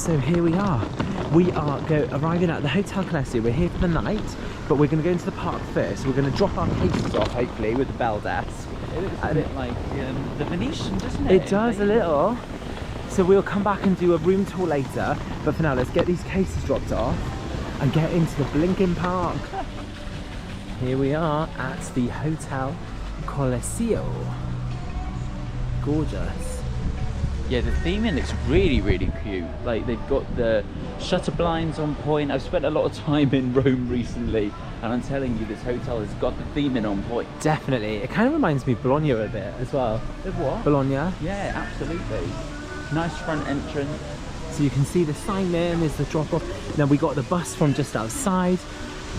So here we are. We are arriving at the Hotel Colosseo. We're here for the night, but we're going to go into the park first. We're going to drop our cases off, hopefully, with the bell desk. It looks a bit like the Venetian, doesn't it? It does a little. So we'll come back and do a room tour later. But for now, let's get these cases dropped off and get into the blinking park. Here we are at the Hotel Colosseo. Gorgeous. Yeah, the theming looks really, really cute. Like, they've got the shutter blinds on point. I've spent a lot of time in Rome recently, and I'm telling you, this hotel has got the theming on point. Definitely. It kind of reminds me of Bologna a bit as well. Of what? Bologna. Yeah, absolutely. Nice front entrance. So you can see the sign there, and there's the drop off. Now we got the bus from just outside.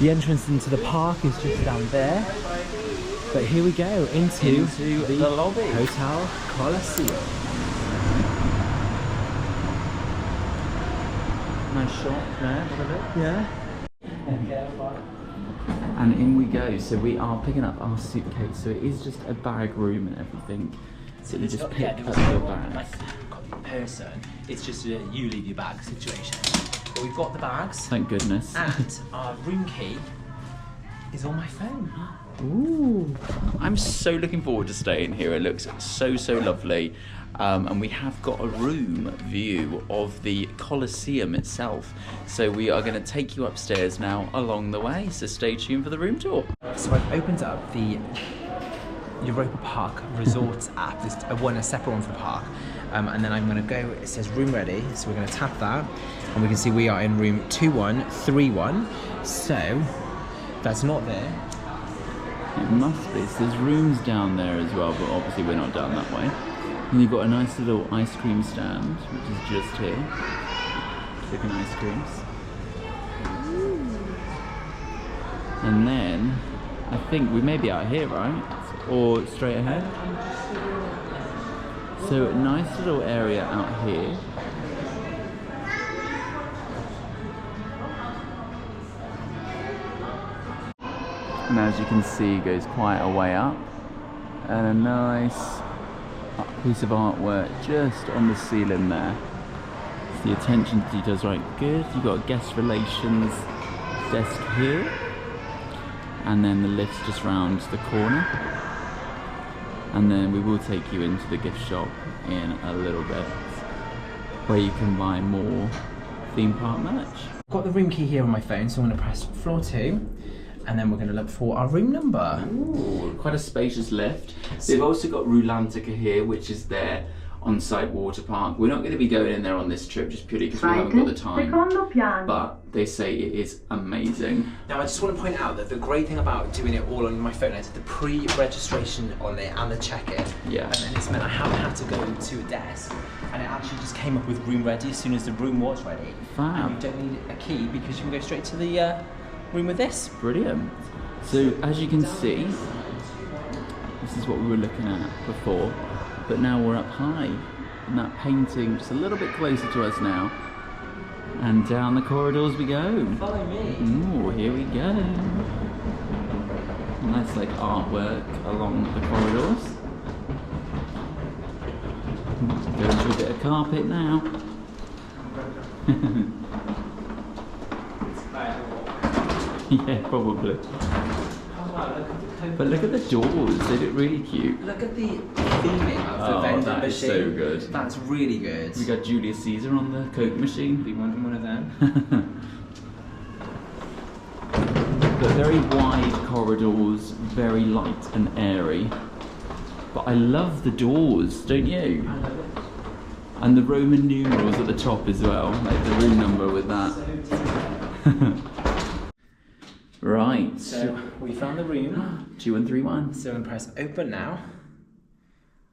The entrance into the park is just down there. But here we go, into the lobby. Hotel Colosseo. Nice shot there, have a look. Yeah. And in we go. So we are picking up our suitcase. So it is just a bag room and everything. So you just pick up your bags. Like person, it's just a you leave your bag situation. But we've got the bags. Thank goodness. And our room key is on my phone. Ooh. I'm so looking forward to staying here. It looks so lovely. And we have got a room view of the Colosseum itself. So we are going to take you upstairs now along the way. So stay tuned for the room tour. So I've opened up the Europa Park Resort app. There's a separate one for the park. And then I'm going to go, it says room ready. So we're going to tap that. And we can see we are in room 2131. So that's not there. It must be. So there's rooms down there as well, but obviously we're not down that way. And you've got a nice little ice cream stand, which is just here. Chicken ice creams. And then, I think we may be out here, right? Or straight ahead? So a nice little area out here. And as you can see, it goes quite a way up. And a nice piece of artwork just on the ceiling there. So the attention to detail is right good. You've got a guest relations desk here. And then the lift's just round the corner. And then we will take you into the gift shop in a little bit, where you can buy more theme park merch. I've got the room key here on my phone, so I'm going to press floor 2. And then we're going to look for our room number. Ooh, quite a spacious lift. They've also got Rulantica here, which is their on-site water park. We're not going to be going in there on this trip just purely because we haven't got the time. But they say it is amazing. Now I just want to point out that the great thing about doing it all on my phone is the pre-registration on it and the check-in. Yeah. And then it's meant I haven't had to go to a desk. And it actually just came up with room ready as soon as the room was ready. Fab. And you don't need a key because you can go straight to the room with this. Brilliant. So as you can see, this is what we were looking at before, but now we're up high, and that painting just a little bit closer to us now, and down the corridors we go. Follow me. Ooh, here we go. Nice like artwork along the corridors. Going through a bit of carpet now. Yeah, probably. But look at the doors, they look really cute. Look at the theming of the vending that machine. is so good. That's really good. We got Julius Caesar on the Coke machine. We want one of them. But very wide corridors, very light and airy. But I love the doors, don't you? I love it. And the Roman numerals at the top as well, like the room number with that. Right. So we found the room. 2131. So I'm going to press open now.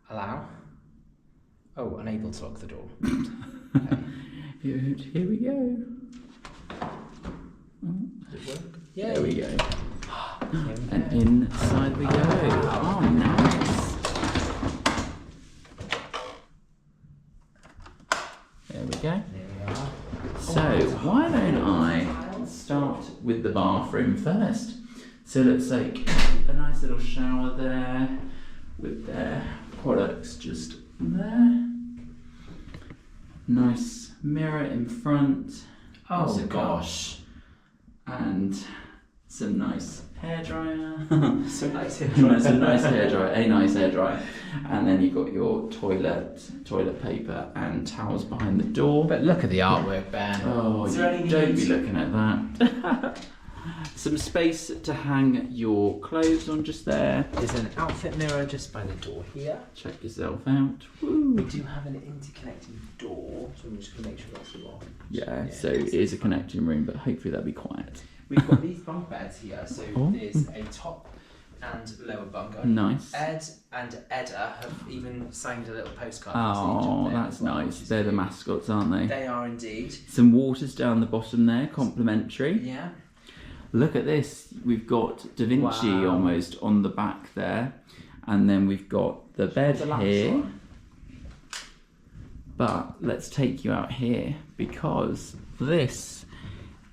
Allow. Oh, unable to lock the door. Okay. Here we go. Does it work? Yeah. There we go. And inside we go. Oh, nice. There we go. There we are. So why don't I start with the bathroom first? So it looks like a nice little shower there with their products just there. Nice mirror in front. Oh There's a gosh. And some nice hairdryer. So nice A nice hairdryer. And then you've got your toilet paper and towels behind the door. But look at the artwork, Ben. Oh, don't be looking at that. Some space to hang your clothes on just there. There's an outfit mirror just by the door here. Check yourself out. Woo. We do have an interconnecting door, so I'm just going to make sure that's locked. Yeah, so it is a connecting room, but hopefully that'll be quiet. We've got these bunk beds here, so Oh. there's a top and lower bunk. Nice. Ed and Edda have even signed a little postcard. Oh, that's nice. They're the mascots, aren't they? They are indeed. Some waters down the bottom there, complimentary. Yeah. Look at this. We've got Da Vinci Wow. almost on the back there. And then we've got the bed The lamps here. on. But let's take you out here because this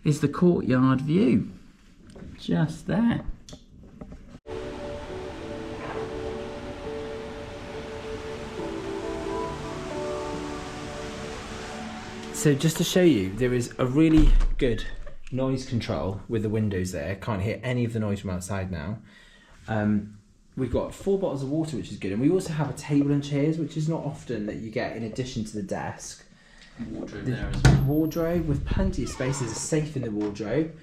is the courtyard view. Just there. So just to show you, there is a really good noise control with the windows there. Can't hear any of the noise from outside now. We've got 4 bottles of water, which is good. And we also have a table and chairs, which is not often that you get in addition to the desk. Wardrobe The there as well. wardrobe with plenty of space. There's a safe in the wardrobe,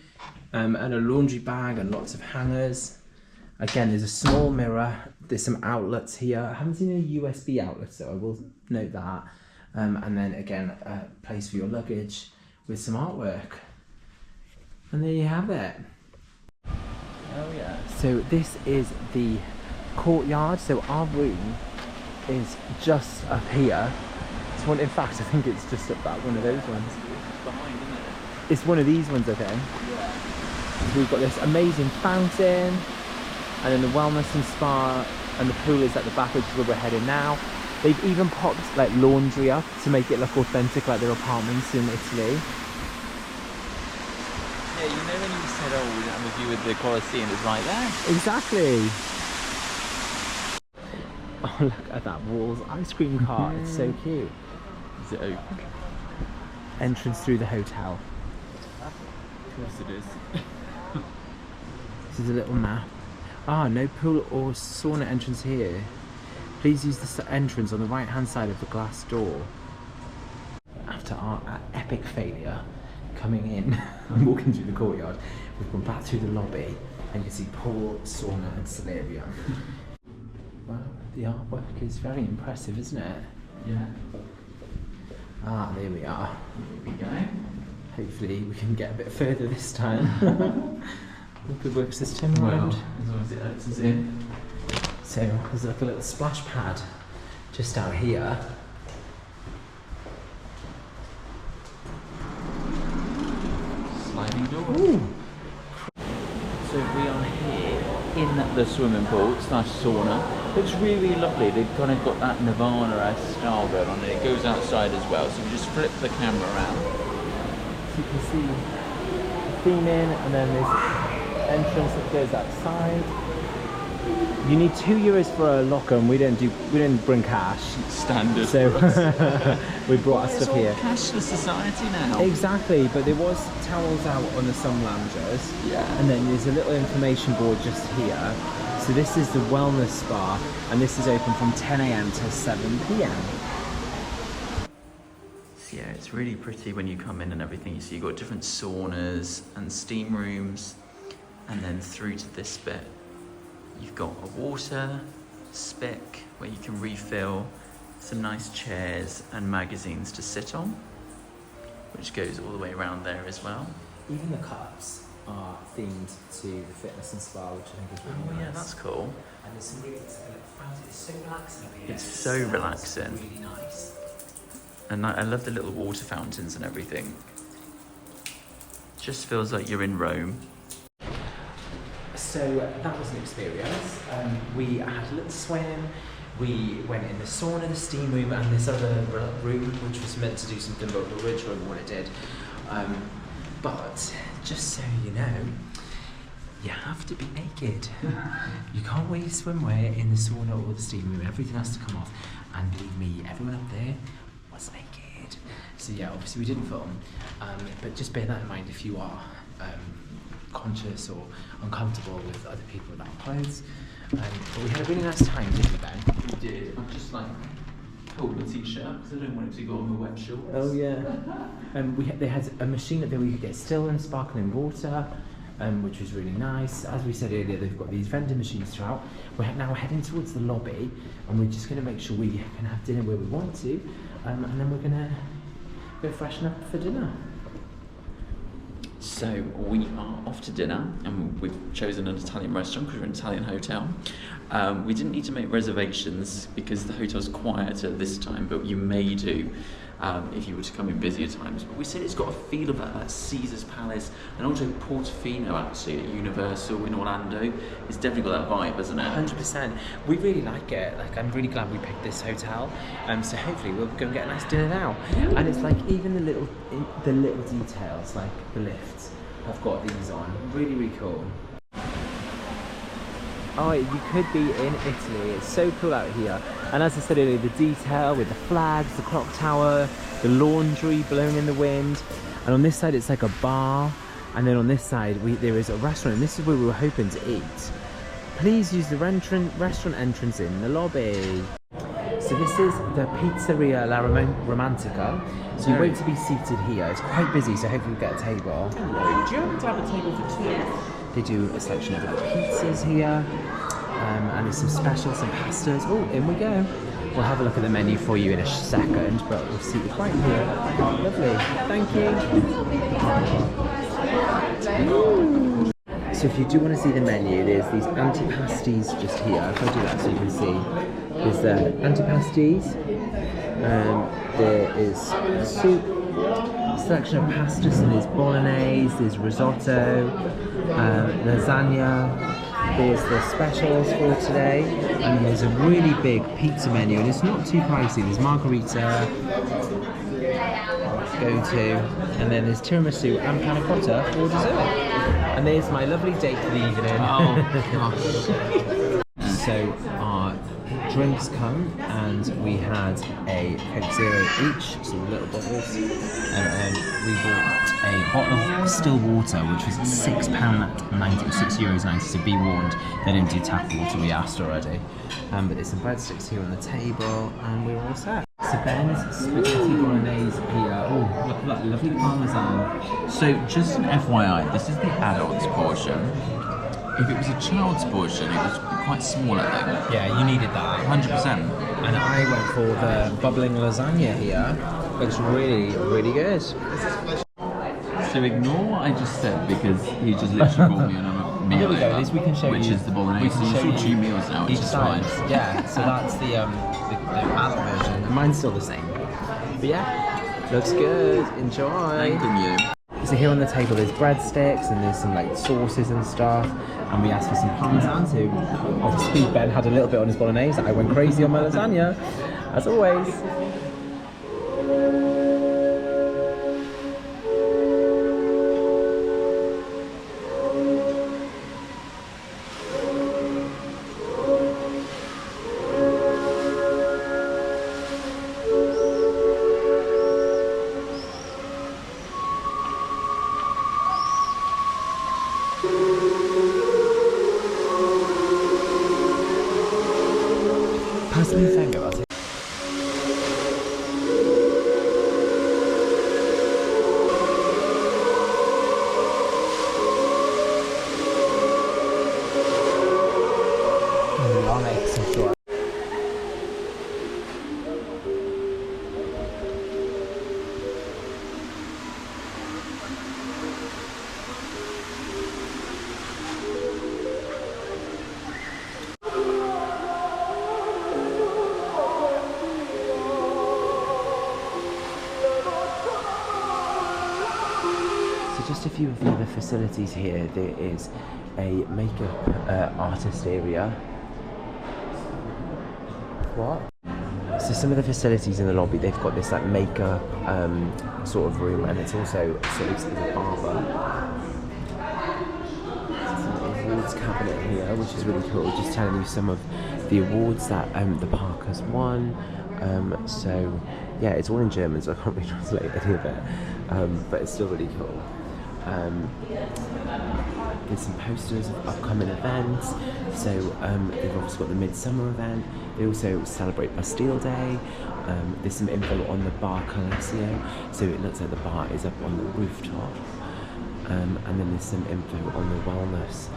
and a laundry bag and lots of hangers. Again, there's a small mirror. There's some outlets here. I haven't seen any USB outlets, so I will note that. And then again, a place for your luggage with some artwork. And there you have it. Oh yeah. So this is the courtyard. So our room is just up here. It's one, in fact, I think it's just up that one of those ones. Behind, isn't it? It's one of these ones, I think. Yeah. So we've got this amazing fountain, and then the wellness and spa, and the pool is at the back, which is where we're heading now. They've even popped like laundry up to make it look authentic, like their apartments in Italy. Yeah, you know when you said, oh, we're going to have a view of the Colosseo, it's like that. Exactly. Oh, look at that Walls ice cream cart. It's so cute. Is it open? Entrance through the hotel. Of course it is. This is a little map. Ah, no pool or sauna entrance here. Please use the entrance on the right hand side of the glass door. After our epic failure coming in and walking through the courtyard, we've gone back through the lobby and you can see pool, sauna and solarium. Wow, the artwork is very impressive, isn't it? Yeah. Ah, there we are. Here we go. Hopefully we can get a bit further this time. Hope it works this time around. As long as it lets us in. So there's like a little splash pad just out here. Sliding door. Ooh. So we are here in the swimming pool / sauna. Looks really lovely. They've kind of got that Nirvana-esque style going on, and it goes outside as well. So we just flip the camera around. So you can see the theme in, and then there's entrance that goes outside. You need €2 for a locker, and we didn't bring cash, Standard. so we brought our It's stuff all here. cashless society now. Exactly, but there was towels out on the sun loungers. Yeah. And then there's a little information board just here. So this is the wellness spa, and this is open from 10 AM till 7 PM. So yeah, it's really pretty when you come in and everything. You see you've got different saunas and steam rooms, and then through to this bit. You've got a water spick where you can refill, some nice chairs and magazines to sit on, which goes all the way around there as well. Even the cups are themed to the fitness and spa, which I think is really Oh nice. yeah, that's cool. And there's some really fountain. It's so relaxing up here. It's so relaxing. Really nice. And I love the little water fountains and everything. Just feels like you're in Rome. So that was an experience. We had a little swim. We went in the sauna, the steam room, and this other room, which was meant to do something, but we're not sure what it did. But just so you know, you have to be naked. You can't wear your swimwear in the sauna or the steam room. Everything has to come off. And believe me, everyone up there was naked. So So yeah, obviously we didn't film, but just bear that in mind if you are conscious or uncomfortable with other people without clothes. But we had a really nice time, didn't we, Ben? We did. I'm just like pulled my t-shirt because I don't want it to go on my wet shorts. Oh yeah. They had a machine up there where you could get still and sparkling water, which was really nice. As we said earlier, they've got these vending machines throughout. We're now heading towards the lobby, and we're just going to make sure we can have dinner where we want to, and then we're going to go freshen up for dinner. So we are off to dinner, and we've chosen an Italian restaurant because we're in an Italian hotel. We didn't need to make reservations because the hotel's quieter this time, but you may do if you were to come in busier times. But we said it's got a feel of a Caesar's Palace, and also Portofino actually at Universal in Orlando. It's definitely got that vibe, hasn't it? 100%. We really like it. Like, I'm really glad we picked this hotel. So hopefully we'll go and get a nice dinner now. And it's like even the little details, like the lifts, have got these on. Really, really cool. Oh, you could be in Italy. It's so cool out here. And as I said earlier, the detail with the flags, the clock tower, the laundry blowing in the wind. And on this side, it's like a bar. And then on this side, there is a restaurant. And this is where we were hoping to eat. Please use the restaurant entrance in the lobby. So this is the Pizzeria La Romantica. So you wait to be seated here. It's quite busy, so hopefully we'll get a table. Hello. Do you happen to have a table for two? They do a selection of pizzas here, and there's some specials, some pastas. Oh, in we go. We'll have a look at the menu for you in a second, but we'll see you right here. Lovely, thank you. So if you do want to see the menu, there's these antipasties just here. If I do that so you can see. There's the antipasties, there is soup, selection of pastas, so there's bolognese, there's risotto, lasagna, there's the specials for today, and there's a really big pizza menu, and it's not too pricey. There's margherita, go-to, and then there's tiramisu and panna cotta for dessert. And there's my lovely date for the evening. Oh gosh. So our drinks come, and we had a Coke Zero each, so little bottles, and we bought a bottle of still water, which was £6.90 or €6.90. So be warned, they didn't do tap water. We asked already. But there's some breadsticks here on the table, and we're all set. So Ben's spaghetti bolognese here. Oh, look at that lovely parmesan. So just an FYI, this is the adults portion. If it was a child's portion, it was quite small, I think. Yeah, you needed that. 100%. And I went for the bubbling lasagna here. Looks really, really good. So ignore what I just said because he just literally brought me another meal. Here we go. At least we can show which you. is the bolognese. We can show you 2 meals now, which each is side. fine. Yeah. So that's the adult version, and mine's still the same. But yeah, looks good. Enjoy. Thanking you. So here on the table there's breadsticks and there's some like sauces and stuff, and we asked for some parmesan too. Obviously Ben had a little bit on his bolognese. I went crazy on my lasagna, as always. Pass me a finger, I'll take. Nice and short. Just a few of the other facilities here. There is a makeup artist area. What? So some of the facilities in the lobby, they've got this like makeup sort of room, and it's also serves as a barber. Some awards cabinet here, which is really cool. Just telling you some of the awards that the park has won. So yeah, it's all in German, so I can't really translate any of it, but it's still really cool. There's some posters of upcoming events. So they've obviously got the Midsummer event. They also celebrate Bastille Day. There's some info on the bar Colosseo. So it looks like the bar is up on the rooftop. And then there's some info on the wellness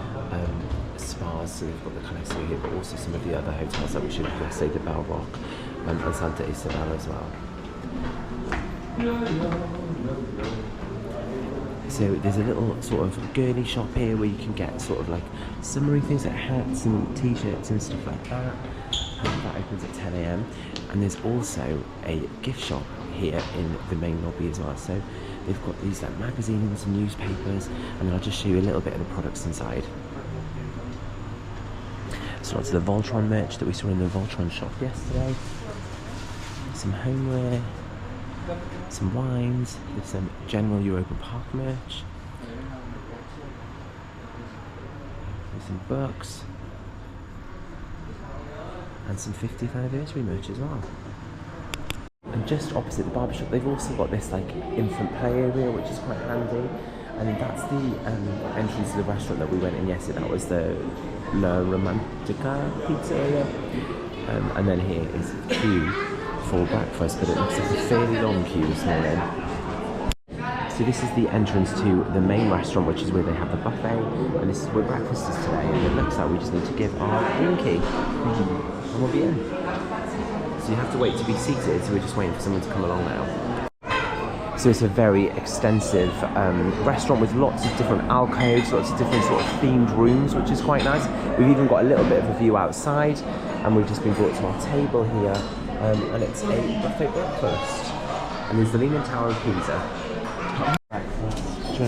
spas. So they've got the Colosseo here, but also some of the other hotels that we should have, say the Bell Rock and Santa Isabel as well. So there's a little sort of girly shop here where you can get sort of like summery things like hats and t-shirts and stuff like that. That opens at 10 AM. And there's also a gift shop here in the main lobby as well. So they've got these like magazines and newspapers, and then I'll just show you a little bit of the products inside. So lots of the Voltron merch that we saw in the Voltron shop yesterday. Some homeware. Some wines, there's some general Europa Park merch, there's some books, and some 50th anniversary merch as well. And just opposite the barbershop, they've also got this like infant play area, which is quite handy. And that's the entrance to the restaurant that we went in yesterday. That was the La Romantica pizza area. And then here is the queue for breakfast, but it looks like a fairly long queue this morning. So this is the entrance to the main restaurant, which is where they have the buffet, and this is where breakfast is today. And it looks like we just need to give our room key, and we'll be in. So you have to wait to be seated, so we're just waiting for someone to come along now. So it's a very extensive restaurant with lots of different alcoves, lots of different sort of themed rooms, which is quite nice. We've even got a little bit of a view outside, and we've just been brought to our table here. And it's a buffet breakfast. And there's the Leaning Tower of Pisa.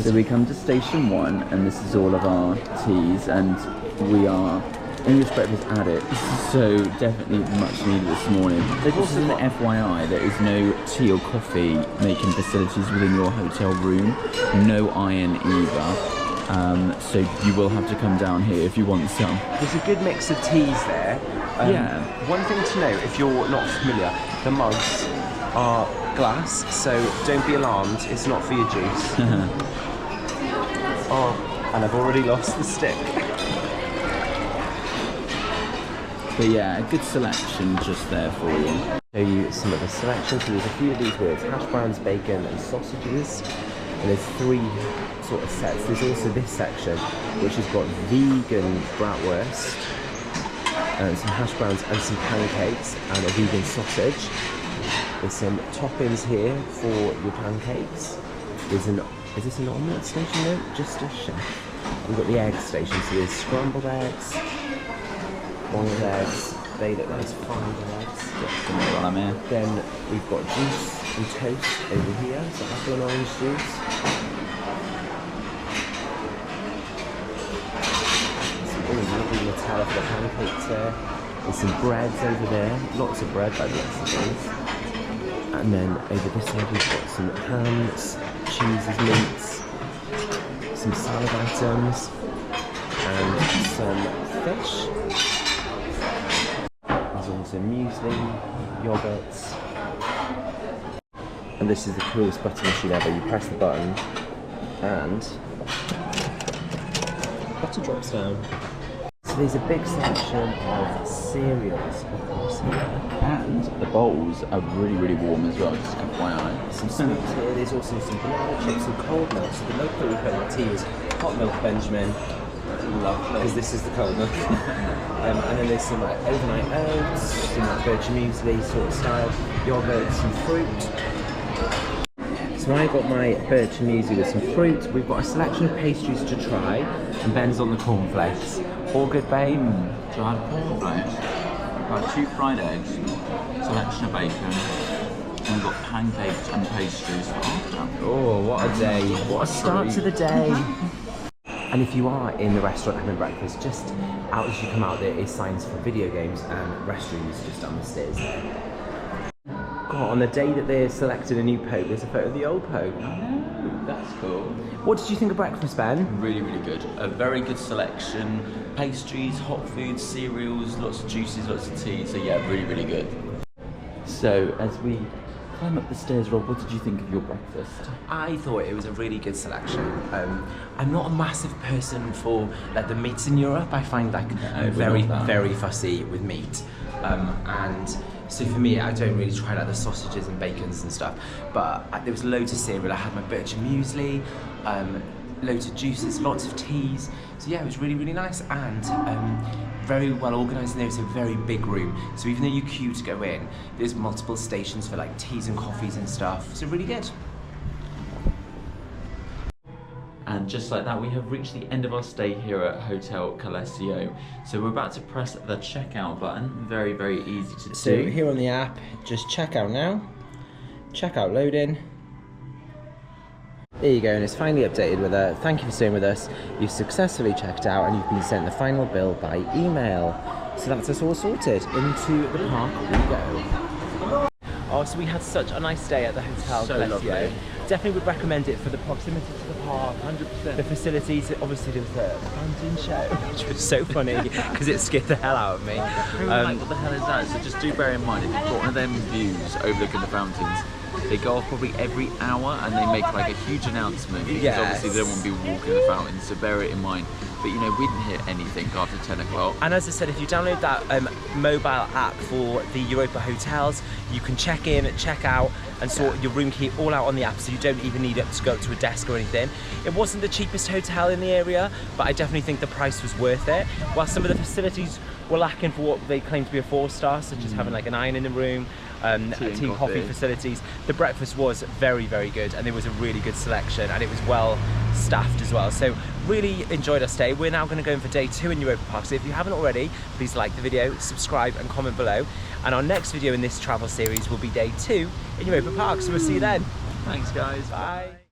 So we come to station 1, and this is all of our teas, and we are English breakfast addicts, so definitely much needed this morning. They've also got an FYI, there is no tea or coffee making facilities within your hotel room, no iron either. So you will have to come down here if you want some. There's a good mix of teas there. Yeah. One thing to note, if you're not familiar, the mugs are glass, so don't be alarmed, it's not for your juice. Oh, and I've already lost the stick. But yeah, a good selection just there for you. Show you some of the selection. So there's a few of these with hash browns, bacon and sausages. And there's 3 sort of sets. There's also this section which has got vegan bratwurst and some hash browns and some pancakes and a vegan sausage. There's some toppings here for your pancakes. Is this an omelette station though? Just a chef. We've got the egg station, so there's scrambled eggs, boiled eggs, they look nice, fried eggs. While I'm here. Then we've got juice and toast over here, so apple and orange juice. Some lovely Nutella for the pancakes there. There's some breads over there, lots of bread, but lots of things. And then over this side we've got some hams, cheeses, meats, some salad items, and some fish. There's also muesli, yogurts. And this is the coolest button machine ever. You press the button and butter drops down. So there's a big selection of cereals, of course, here. And the bowls are really, really warm as well, just FYI. Some sweets here, there's also some banana chips and cold milk. So the milk that we put in the tea is hot milk Benjamin. Lovely. Because this is the cold milk. And then there's some like overnight oats, some like birch muesli sort of style, yogurt, some fruit. So I got my birch muesli with some fruit. We've got a selection of pastries to try, and Ben's on the cornflakes. All good, babe? So I had cornflakes, I've got 2 fried eggs, selection of bacon, and we've got pancakes and pastries after. Oh, what a day. What a start to the day. And if you are in the restaurant having breakfast, just out as you come out there is signs for video games and restrooms just down the stairs there. God, on the day that they selected a new Pope, there's a photo of the old Pope. That's cool. What did you think of breakfast, Ben? Really, really good. A very good selection. Pastries, hot foods, cereals, lots of juices, lots of tea. So yeah, really, really good. So as we climb up the stairs, Rob, what did you think of your breakfast? I thought it was a really good selection. I'm not a massive person for like the meats in Europe. I find like I'm very fussy with meat, and so for me, I don't really try like the sausages and bacons and stuff. But there was loads of cereal. I had my birch muesli, loads of juices, lots of teas. So yeah, it was really nice and very well organised. And there was a very big room. So even though you queue to go in, there's multiple stations for like teas and coffees and stuff. So really good. And just like that, we have reached the end of our stay here at Hotel Colosseo. So we're about to press the checkout button. Very easy to do. So here on the app, just check out now. Checkout loading. There you go, and it's finally updated with a thank you for staying with us. You've successfully checked out and you've been sent the final bill by email. So that's us all sorted. Into the park we go. Oh, so we had such a nice day at the Hotel So Colosseo. lovely. Definitely would recommend it for the proximity to the park, 100%. The facilities, obviously there was a fountain show, which was so funny because it scared the hell out of me. Like, what the hell is that? So just do bear in mind, if you've got one of them views overlooking the fountains, they go off probably every hour and they make like a huge announcement because obviously they don't want to be walking the fountains, so bear it in mind. But you know, we didn't hit anything after 10 o'clock. And as I said, if you download that mobile app for the Europa hotels, you can check in, check out, and sort your room key all out on the app, so you don't even need it to go to a desk or anything. It wasn't the cheapest hotel in the area, but I definitely think the price was worth it. While some of the facilities were lacking for what they claim to be a 4-star, such as having like an iron in the room, tea and coffee facilities, the breakfast was very good, and there was a really good selection, and it was well staffed as well. So really enjoyed our stay. We're now going to go in for day 2 in Europa Park, so if you haven't already, please like the video, subscribe and comment below, and our next video in this travel series will be day 2 in Europa Park, so we'll see you then. Thanks guys. Bye.